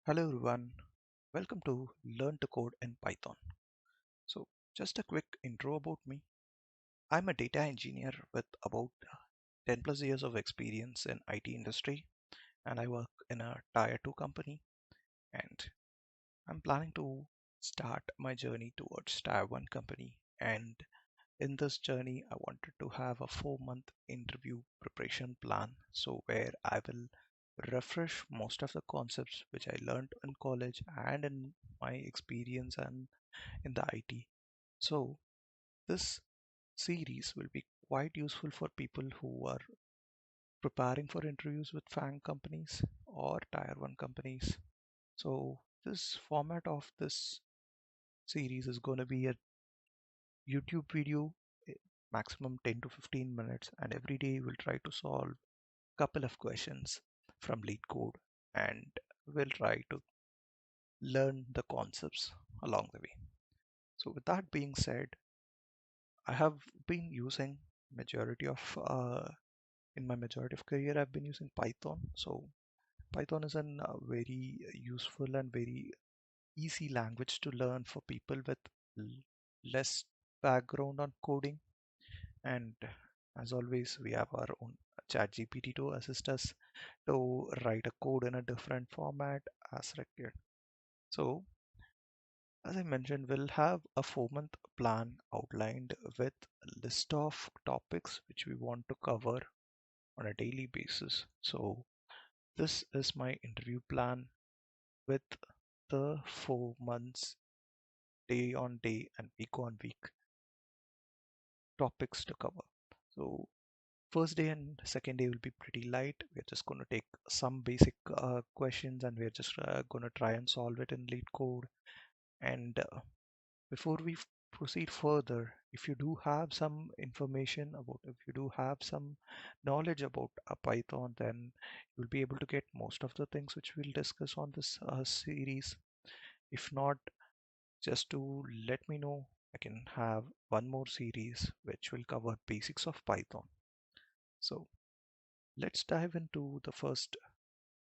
Hello everyone, welcome to Learn to Code in Python. So just a quick intro about me. I'm a data engineer with about 10 plus years of experience in IT industry, and I work in a tier 2 company, and I'm planning to start my journey towards tier 1 company. And in this journey I wanted to have a 4-month interview preparation plan, so where I will refresh most of the concepts which I learned in college and in my experience and in the IT. So this series will be quite useful for people who are preparing for interviews with FAANG companies or tier 1 companies. So this format of this series is going to be a YouTube video, eh, maximum 10 to 15 minutes, and every day we'll try to solve a couple of questions from LeetCode, and we'll try to learn the concepts along the way. So with that being said, I have been using majority of in my majority of career I've been using Python. So Python is a very useful and very easy language to learn for people with less background on coding. And as always, we have our own chat GPT to assist us to write a code in a different format as required. So as I mentioned, we'll have a 4-month plan outlined with a list of topics which we want to cover on a daily basis. So this is my interview plan with the 4 months, day on day and week on week topics to cover. So first day and second day will be pretty light. We're just going to take some basic questions, and we're just going to try and solve it in LeetCode. And before we proceed further, if you do have some information about, if you do have some knowledge about Python, then you'll be able to get most of the things which we'll discuss on this series. If not, just to let me know, I can have one more series which will cover basics of Python. So let's dive into the first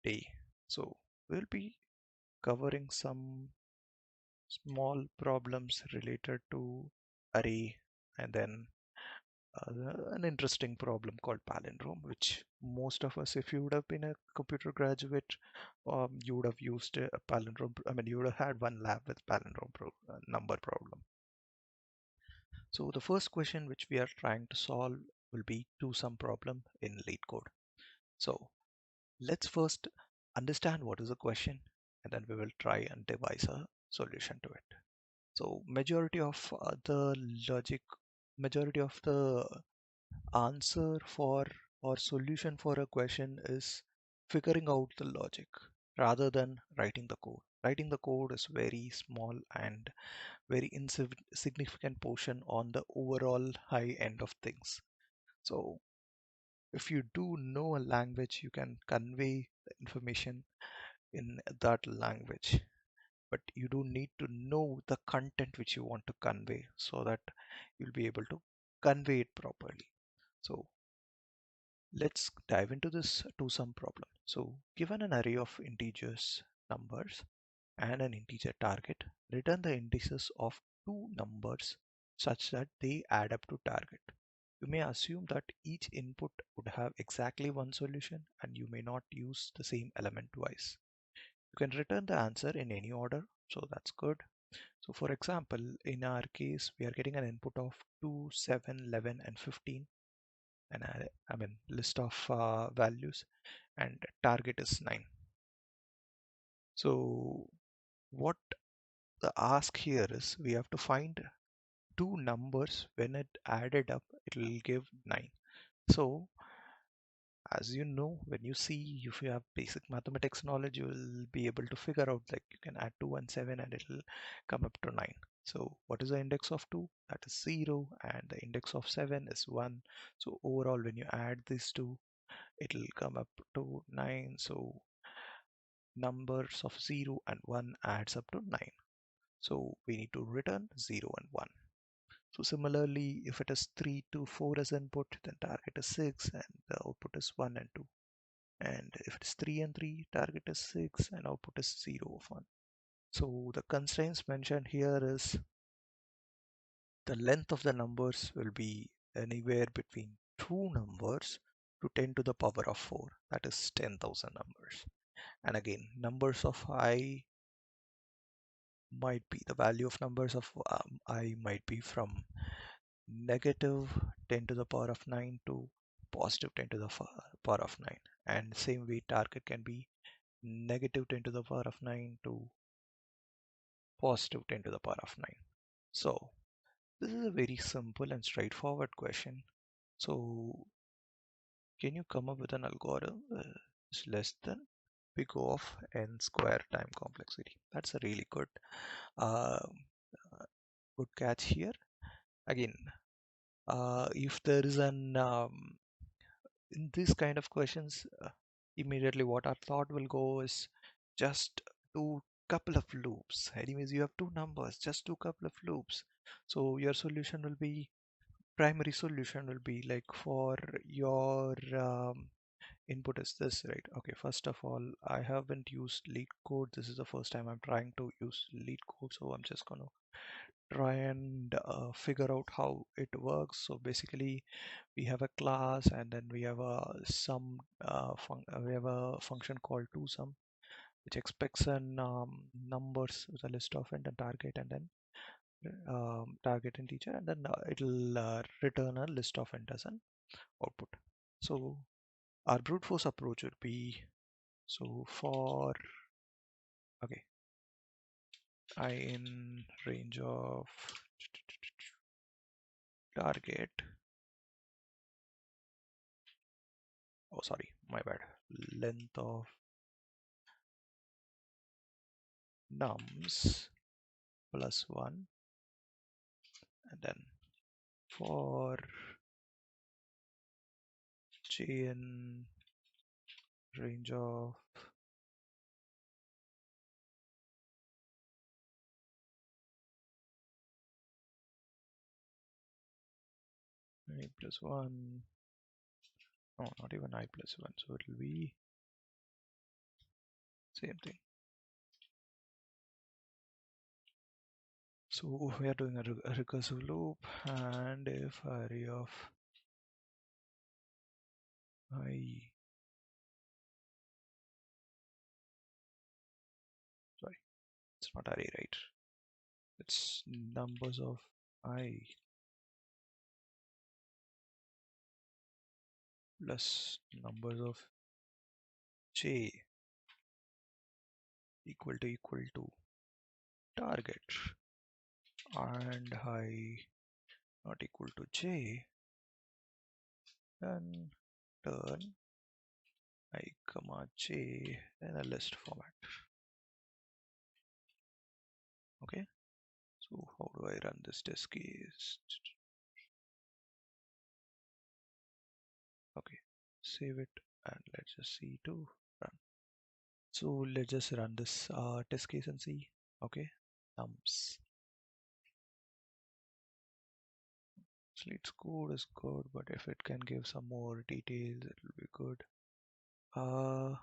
day. So we'll be covering some small problems related to array, and then an interesting problem called palindrome, which most of us, if you would have been a computer graduate, you would have used a palindrome. I mean, you would have had one lab with palindrome number problem. So the first question which we are trying to solve will be two-sum problem in LeetCode. So let's first understand what is the question, and then we will try and devise a solution to it. So majority of the answer for or solution for a question is figuring out the logic rather than writing the code. Writing the code is very small and very insignificant portion on the overall high end of things. So if you do know a language, you can convey the information in that language, but you do need to know the content which you want to convey so that you'll be able to convey it properly. So let's dive into this two-sum problem. So given an array of integers, numbers, and an integer target, return the indices of two numbers such that they add up to target. You may assume that each input would have exactly one solution, and you may not use the same element twice. You can return the answer in any order, so that's good. So for example, in our case, we are getting an input of 2, 7, 11, and 15, and I mean list of values, and target is 9. So what the ask here is, we have to find two numbers when it added up, it will give 9. So as you know, when you see, if you have basic mathematics knowledge, you will be able to figure out, like, you can add 2 and 7 and it'll come up to 9. So what is the index of 2? That is 0, and the index of 7 is 1. So overall, when you add these two, it'll come up to 9. So numbers of 0 and 1 adds up to 9. So we need to return 0 and 1. So similarly, if it is 3 to 4 as input, then target is 6 and the output is 1 and 2. And if it's 3 and 3, target is 6 and output is 0 of 1. So the constraints mentioned here is the length of the numbers will be anywhere between two numbers to 10 to the power of 4. That is 10,000 numbers. And again, numbers of I might be the value of numbers of I might be from negative 10 to the power of 9 to positive 10 to the power of 9. And same way target can be negative 10 to the power of 9 to positive 10 to the power of 9. So this is a very simple and straightforward question. So can you come up with an algorithm is less than big O of n square time complexity? That's a really uh, good catch here. Again, if there is an in these kind of questions, immediately what our thought will go is just do couple of loops. Anyways, you have two numbers, just do couple of loops. So your solution will be primary solution will be like for your input is this, right? Okay, first of all, I haven't used LeetCode. This is the first time I'm trying to use LeetCode, so I'm just gonna try and figure out how it works. So basically we have a class and then we have a we have a function called toSum which expects an numbers with a list of and a target and then target integer and then it'll return a list of int as an output. So our brute force approach would be so for okay I in range of target, oh sorry my bad, length of nums plus 1 and then for j in range of I plus 1, no not even I plus 1, so it will be same thing. So we are doing a recursive loop, and if array of I, sorry, it's not array, right? It's numbers of I plus numbers of j equal to target and I not equal to j, then turn I comma j in a list format. Okay, so how do I run this test case? Okay, save it and let's just see to run. So let's just run this test case and see. Okay, nums. So LeetCode is good, but if it can give some more details, it will be good. Uh,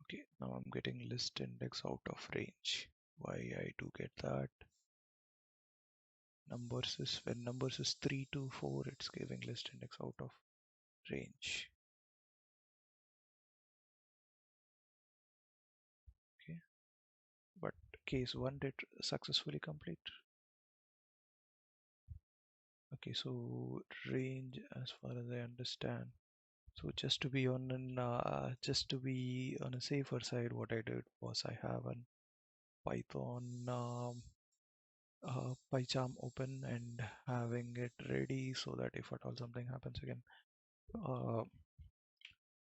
okay, now I'm getting list index out of range. Why I do get that? Numbers is when numbers is 3 to 4, it's giving list index out of range. Okay, but case 1 did successfully complete. Okay, so range as far as I understand. So just to be on an just to be on a safer side, what I did was I have an Python PyCharm open and having it ready so that if at all something happens again uh,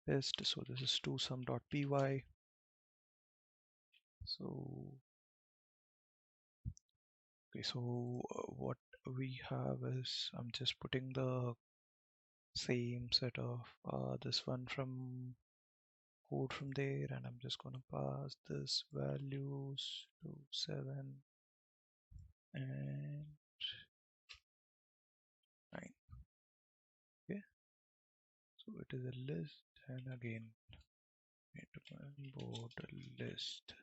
test. So this is tosum.py. So Okay, so what we have is I'm just putting the same set of this one from code from there, and I'm just gonna pass this values to 7 and 9. Okay, so it is a list, and again need to import a list.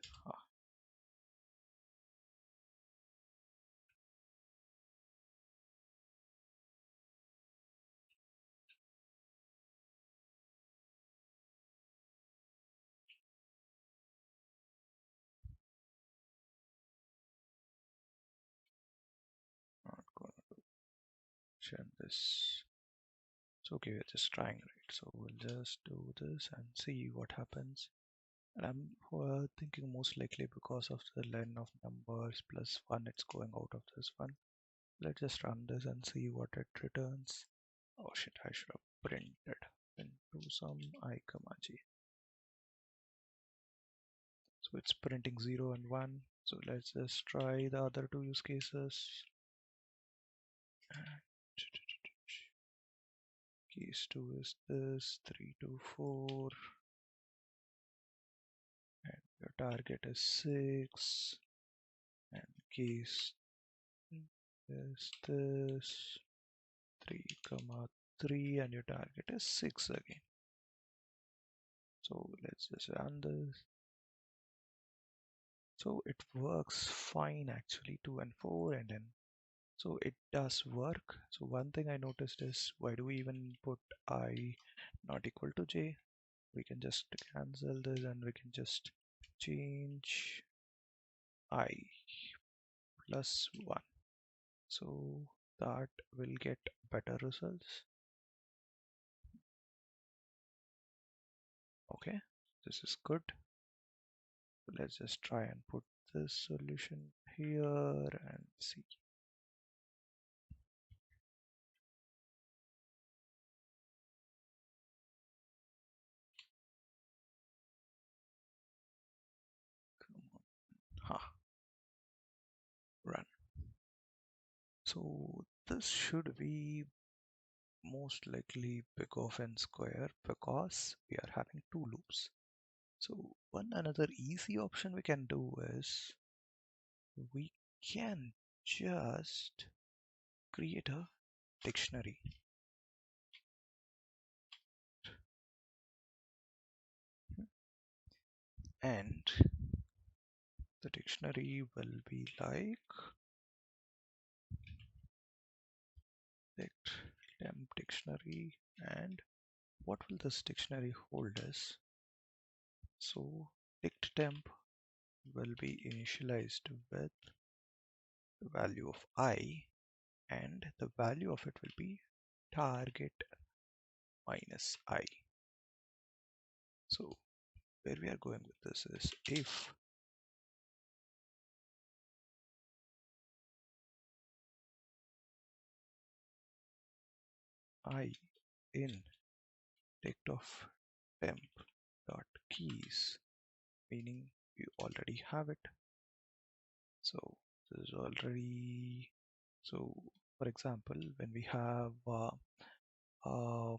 Not gonna share this. So okay, we're just trying, right? So we'll just do this and see what happens. And I'm thinking most likely because of the len of numbers plus 1, it's going out of this one. Let's just run this and see what it returns. Oh shit, I should have printed into some I comma j. So it's printing 0 and 1. So let's just try the other two use cases. Case 2 is this 3 to 4, and your target is 6, and case is this 3 comma 3, and your target is 6 again. So let's just run this. So it works fine actually, 2 and 4, and then so it does work. So one thing I noticed is, why do we even put I not equal to j? We can just cancel this and we can just change I plus 1. So that will get better results. Okay, this is good. Let's just try and put this solution here and see. Come on. Ha, run. So this should be most likely big of n square because we are having two loops. So one another easy option we can do is we can just create a dictionary, and the dictionary will be like dict temp dictionary. And what will this dictionary hold is, so dict temp will be initialized with the value of I, and the value of it will be target minus I. So where we are going with this is, if I in dict of temp dot keys, meaning you already have it. So this is already, so for example, when we have uh,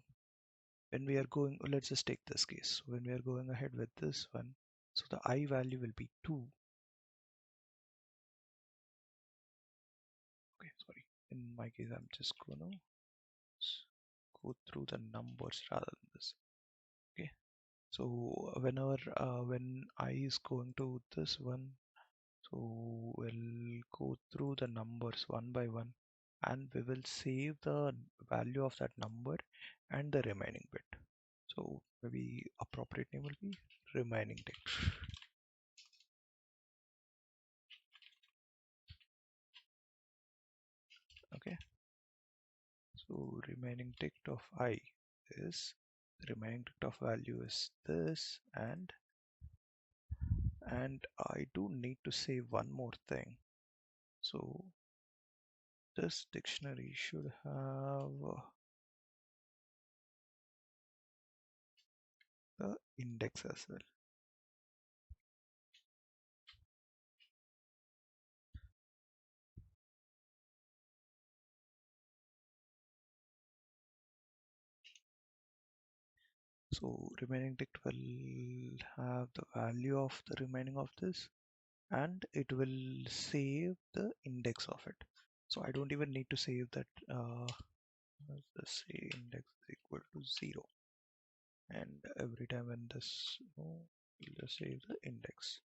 when we are going, let's just take this case. When we are going ahead with this one, so the I value will be 2. Okay, sorry. In my case, I'm just gonna go through the numbers rather than this. Okay. So whenever when I is going to this one, so we'll go through the numbers one by one, and we will save the value of that number and the remaining bit. So maybe appropriate name will be remaining dict. Okay. So remaining dict of I is, the remaining dict of value is this, and I do need to say one more thing. So this dictionary should have the index as well. So remaining dict will have the value of the remaining of this, and it will save the index of it. So I don't even need to save that. Let's say index is equal to 0, and every time when this, we'll just save the index,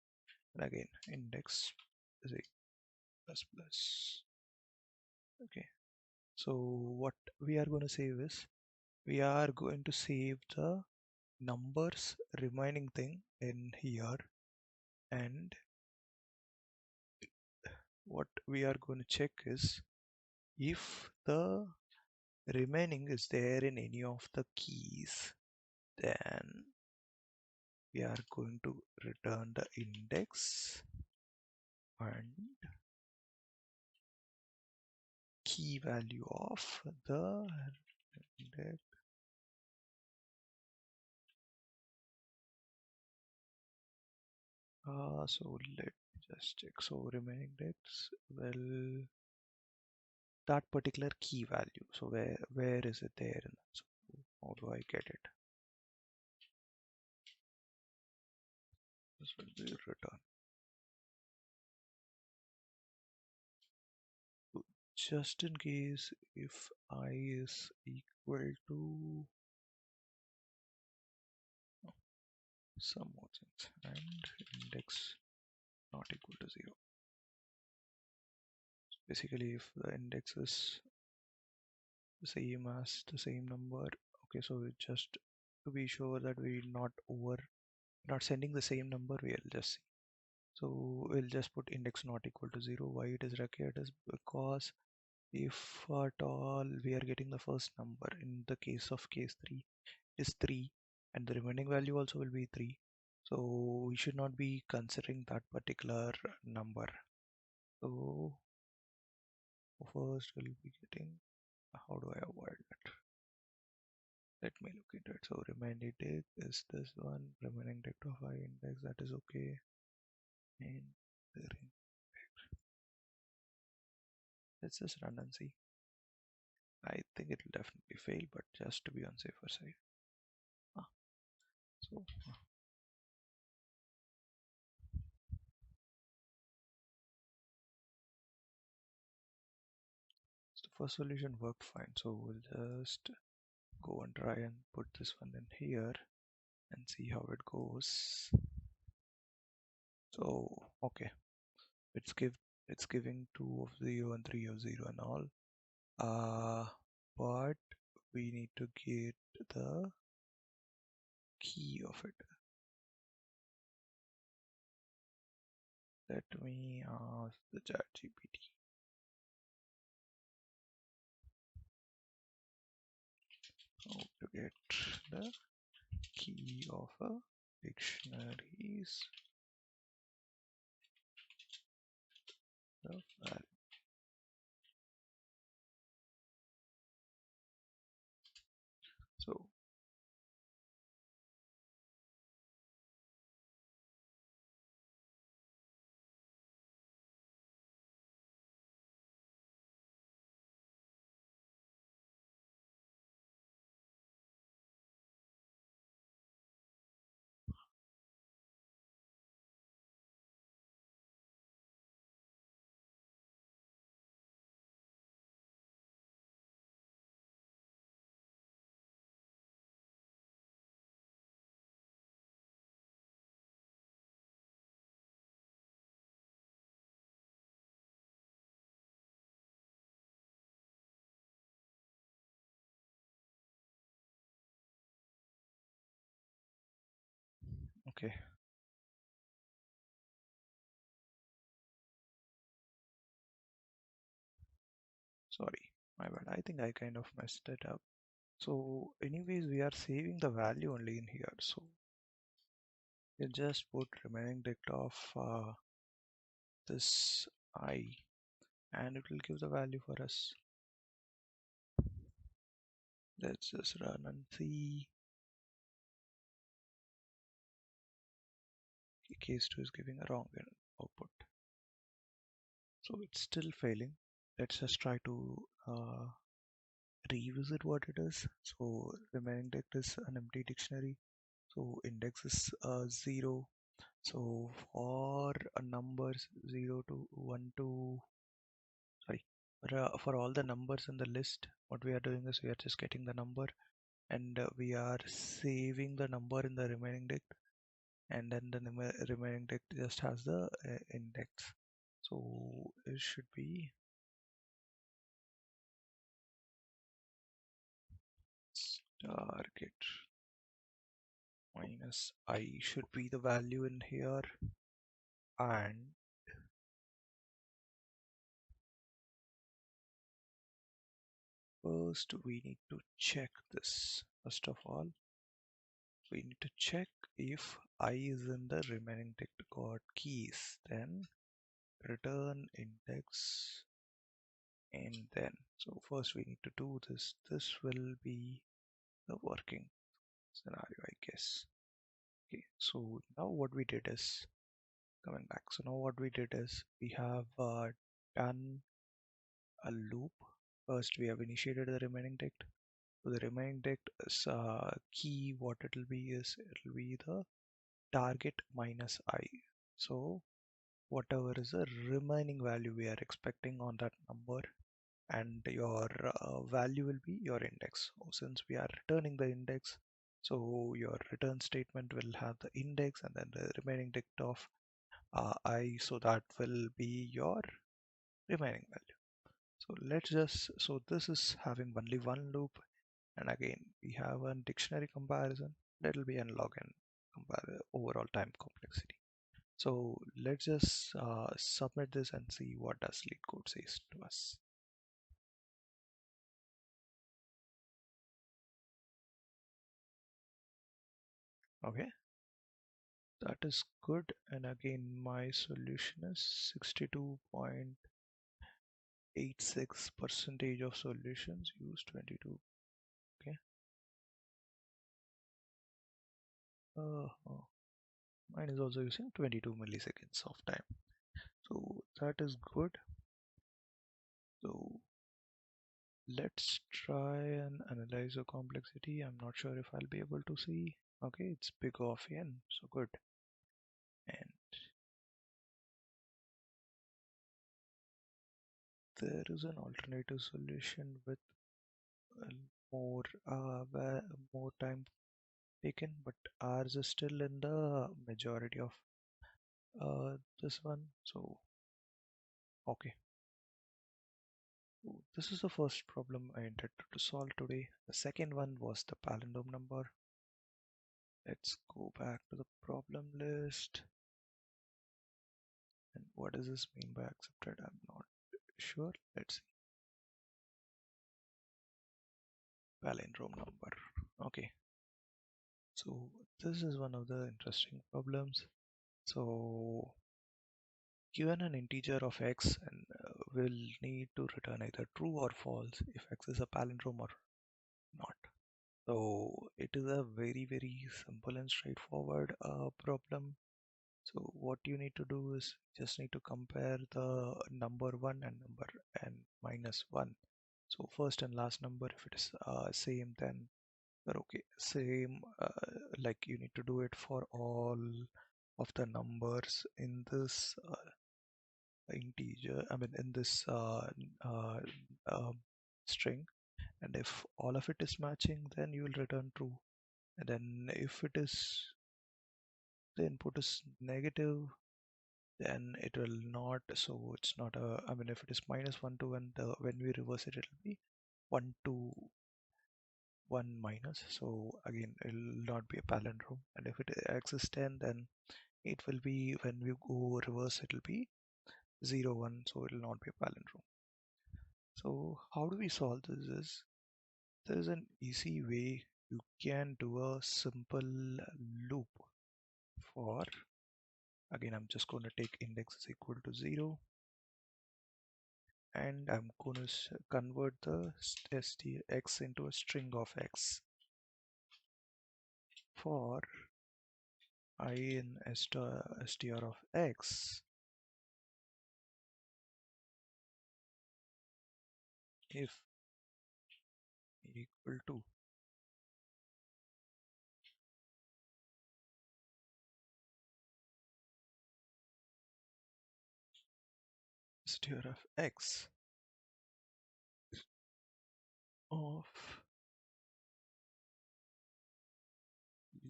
and again index is a plus plus. Okay, so what we are going to save is, we are going to save the numbers remaining thing in here, and what we are going to check is if the remaining is there in any of the keys, then we are going to return the index and key value of the index. So let me just check. So remaining index, well, that particular key value. So where is it there? So how do I get it? This will be return. So just in case if I is equal to some more things and index not equal to 0. So basically if the index is the same as the same number, okay, so we just to be sure that we not sending the same number, we'll just see. So we'll just put index not equal to 0. Why it is required is because if at all we are getting the first number, in the case of case 3 is 3, and the remaining value also will be 3, so we should not be considering that particular number. So first we'll be getting, how do I avoid it? Let me look into it. So remaining dict is this one, remaining dict of I index, that is okay. And the let's just run and see. I think it will definitely fail, but just to be on safer side. Ah, so the first solution worked fine. So we'll just go and try and put this one in here and see how it goes. So okay, it's giving 2 of 0 and 3 of 0 and all. But we need to get the key of it. Let me ask the ChatGPT. How to get the key of a dictionaries. The value. So okay. Sorry, my bad. I think I kind of messed it up. So anyways, we are saving the value only in here. So we'll just put remaining dict of this I, and it will give the value for us. Let's just run and see. Case 2 is giving a wrong output. So it's still failing. Let's just try to revisit what it is. So remaining text is an empty dictionary. So index is 0. So for numbers 0 to 1 to sorry for all the numbers in the list, what we are doing is we are just getting the number, and we are saving the number in the remaining text, and then the remaining text just has the index. So it should be target minus I should be the value in here, and first we need to check this. First of all, we need to check if I is in the remaining text got keys, then return index, and then so first we need to do this. This will be the working scenario, I guess. Okay, so now what we did is coming back. So now what we did is we have done a loop. First we have initiated the remaining text. So the remaining text is key. What it will be is it will be the target minus I. So whatever is the remaining value we are expecting on that number, and your value will be your index. So since we are returning the index, so your return statement will have the index and then the remaining text of I, so that will be your remaining value. So let's just, so this is having only one loop, and again we have a dictionary comparison that will be an log and compare overall time complexity. So let's just submit this and see what does LeetCode says to us. Okay, that is good. And again, my solution is 62.86% of solutions use 22. Okay. Mine is also using 22 milliseconds of time. So that is good. So let's try and analyze the complexity. I'm not sure if I'll be able to see. Okay, it's big of n, so good. And there is an alternative solution with more more time taken, but ours is still in the majority of this one. So okay, so this is the first problem I intended to solve today. The second one was the palindrome number. Let's go back to the problem list. And what does this mean by accepted? I'm not sure. Let's see. Palindrome number. Okay, so this is one of the interesting problems. So given an integer of x, and will need to return either true or false if x is a palindrome or not. So it is a very simple and straightforward problem. So what you need to do is just need to compare the number 1 and number and minus 1. So first and last number, if it is same, then you're okay. Same, like you need to do it for all of the numbers in this integer, I mean in this uh, um, string, and if all of it is matching, then you will return true. And then if it is, the input is negative, then it will not, so it's not a, I mean if it is minus 1 to 1, when we reverse it, it will be 1 to 1 minus, so again it will not be a palindrome. And if it x is 10, then it will be, when we go reverse, it will be 0 1, so it will not be a palindrome. So how do we solve this is, there is an easy way. You can do a simple loop for, again I'm just going to take index is equal to 0, and I'm going to convert the x into a string of x for I in str of x. If equal to str of x of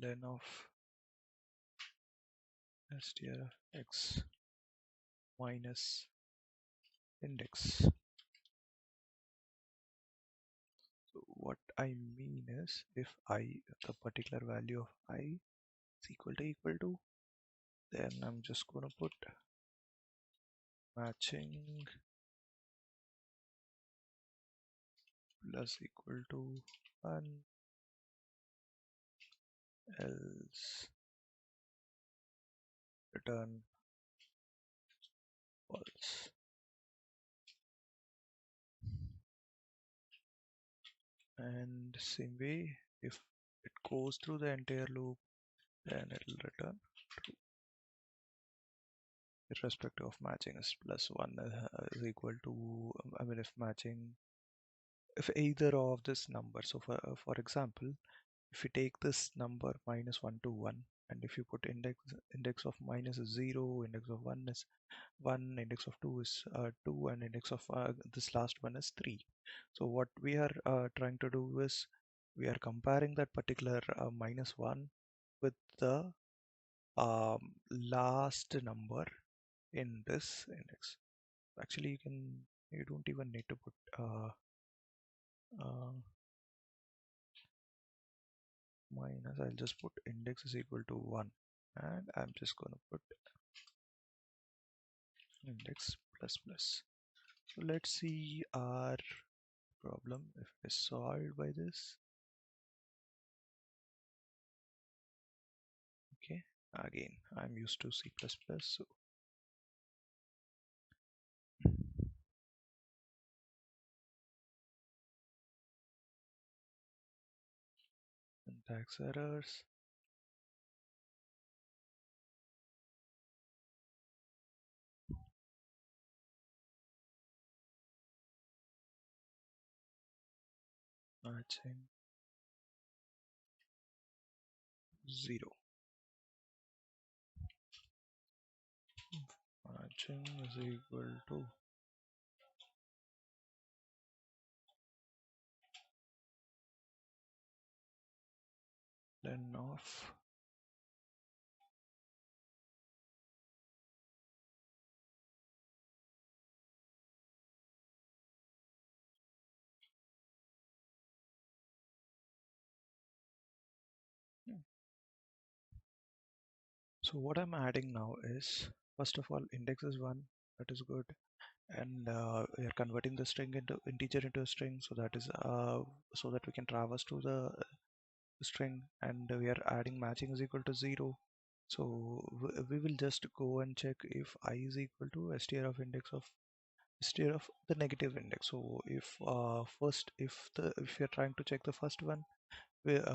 len of str of x minus index. So what I mean is, if the particular value of I is equal to, then I'm just going to put matching plus equal to 1, else return false. And same way, if it goes through the entire loop, then it will return true, irrespective of matching is plus 1 is equal to, I mean, if matching, if either of this number. So for example, if you take this number minus 1 to 1, and if you put index of minus is 0, index of 1 is 1, index of 2 is 2, and index of this last one is 3. So what we are trying to do is we are comparing that particular minus 1 with the last number in this index. Actually, you don't even need to put uh, minus. I'll just put index is equal to 1, and I'm just going to put index plus plus. So let's see our problem if it is solved by this. Okay, again, I'm used to C++, so syntax errors, matching 0, matching is equal to len of So what I'm adding now is, first of all, index is 1, that is good, and we are converting the string into integer into a string, so that is so that we can traverse to the string, and we are adding matching is equal to 0. So we will just go and check if I is equal to str of index of str of the negative index. So if if you're trying to check the first one,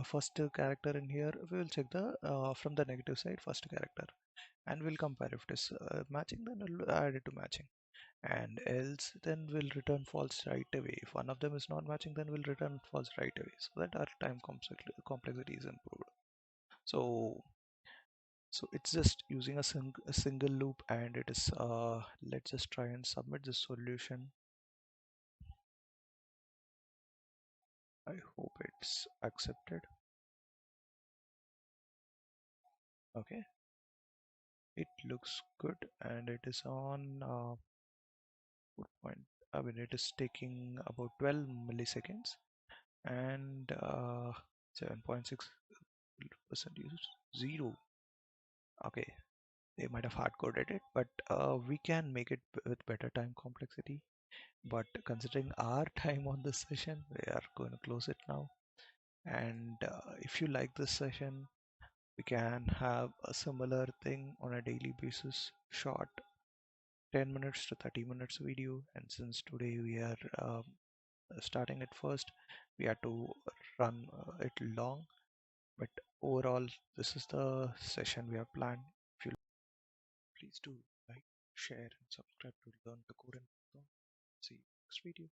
first character in here, we will check the from the negative side first character, and we'll compare. If it is matching, then we'll add it to matching, and else then we'll return false right away. If one of them is not matching, then we'll return false right away, so that our time complexity is improved. So so it's just using a single loop, and it is let's just try and submit this solution. I hope it's accepted. Okay, it looks good, and it is on good point. I mean, it is taking about 12 milliseconds, and 7.6% use 0. Okay, they might have hard coded it, but we can make it with better time complexity. But considering our time on this session, we are going to close it now. And if you like this session, we can have a similar thing on a daily basis, short 10 minutes to 30 minutes video. And since today we are starting it first, we have to run it long, but overall this is the session we have planned. If you please do like, share, and subscribe to learn to code and Python. See you next video.